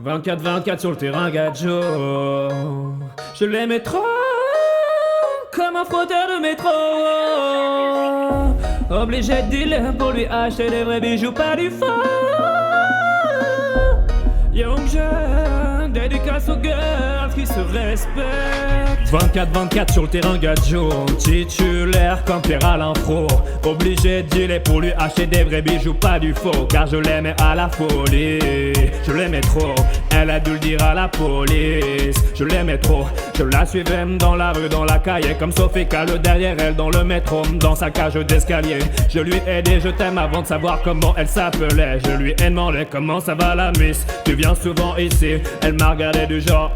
24-24 sur le terrain Gadjo. Je l'aimais trop, comme un frotteur de métro. Obligé de dealer pour lui acheter des vrais bijoux, pas du faux. Young jeune, dédicace aux girls qui se respectent. 24-24 sur le terrain Gadjo, titulaire comme Pierre Alain Fro. Obligé de dealer pour lui acheter des vrais bijoux, pas du faux. Car je l'aimais à la folie, je l'aimais trop. Elle a dû le dire à la police. Je l'aimais trop, je la suivais dans la rue, dans la cahier, comme Sophie Calle derrière elle dans le métro, dans sa cage d'escalier. Je lui ai dit je t'aime avant de savoir comment elle s'appelait. Je lui ai demandé comment ça va la miss. Tu viens souvent ici? Elle m'a regardé du genre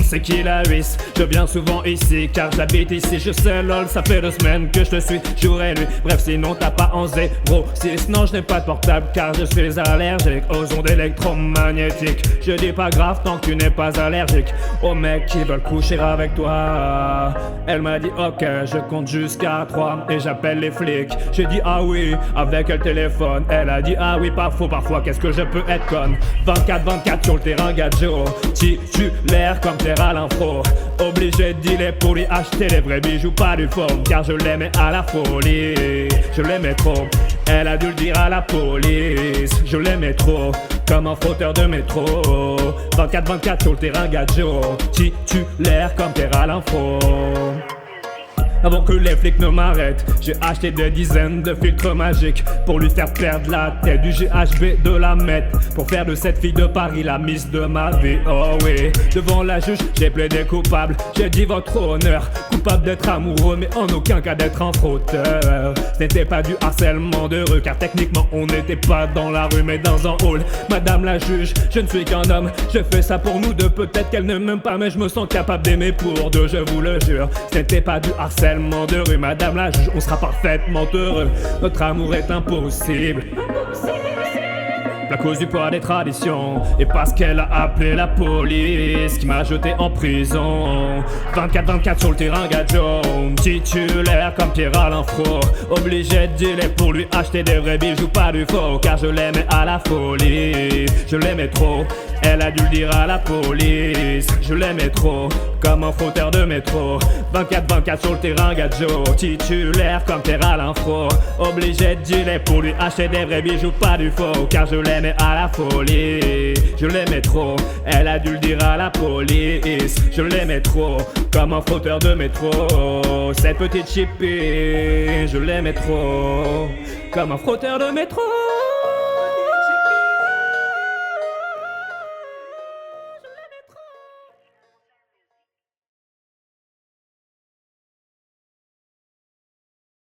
c'est qui la Suisse? Je viens souvent ici car j'habite ici. Je sais lol, ça fait 2 semaines que je te suis jour et nuit. Bref sinon t'as pas en 06. Non je n'ai pas de portable car je suis allergique aux ondes électromagnétiques. Je dis pas grave tant que tu n'es pas allergique aux mecs qui veulent coucher avec toi. Elle m'a dit ok, je compte jusqu'à 3 et j'appelle les flics. J'ai dit ah oui avec le téléphone. Elle a dit ah oui pas faux, parfois qu'est-ce que je peux être conne. 24-24 sur le terrain Gadjo, titulaire comme Pierre Alain Fro. Obligé de dealer pour lui acheter des vrais bijoux, pas du faux. Car je l'aimais à la folie, je l'aimais trop. Elle a dû le dire à la police. Je l'aimais trop, comme un frotteur de métro. 24-24 sur le terrain Gadjo, titulaire comme Pierre Alain Fro. Avant que les flics ne m'arrêtent, j'ai acheté des dizaines de filtres magiques pour lui faire perdre la tête. Du GHB, de la mettre pour faire de cette fille de Paris la miss de ma vie. Oh oui, devant la juge, j'ai plaidé coupable. J'ai dit votre honneur, coupable d'être amoureux, mais en aucun cas d'être un frotteur. Ce n'était pas du harcèlement de rue, car techniquement on n'était pas dans la rue, mais dans un hall. Madame la juge, je ne suis qu'un homme, je fais ça pour nous deux. Peut-être qu'elle ne m'aime pas, mais je me sens capable d'aimer pour deux, je vous le jure. Ce n'était pas du harcèlement de rue, madame la juge, on sera parfaitement heureux. Notre amour est impossible à cause du poids des traditions et parce qu'elle a appelé la police qui m'a jeté en prison. 24-24 sur le terrain Gadjo, titulaire comme Pierre Alain Fro. Obligé de dealer pour lui acheter des vrais bijoux, pas du faux. Car je l'aimais à la folie, je l'aimais trop. Elle a dû le dire à la police. Je l'aimais trop, comme un frotteur de métro. 24-24 sur le terrain Gadjo, titulaire comme Pierre Alain Fro. Obligé de dealer pour lui acheter des vrais bijoux, pas du faux. Car je l'aimais à la folie, je l'aimais trop. Elle a dû le dire à la police. Je l'aimais trop, comme un frotteur de métro. Cette petite chippie, je l'aimais trop, comme un frotteur de métro.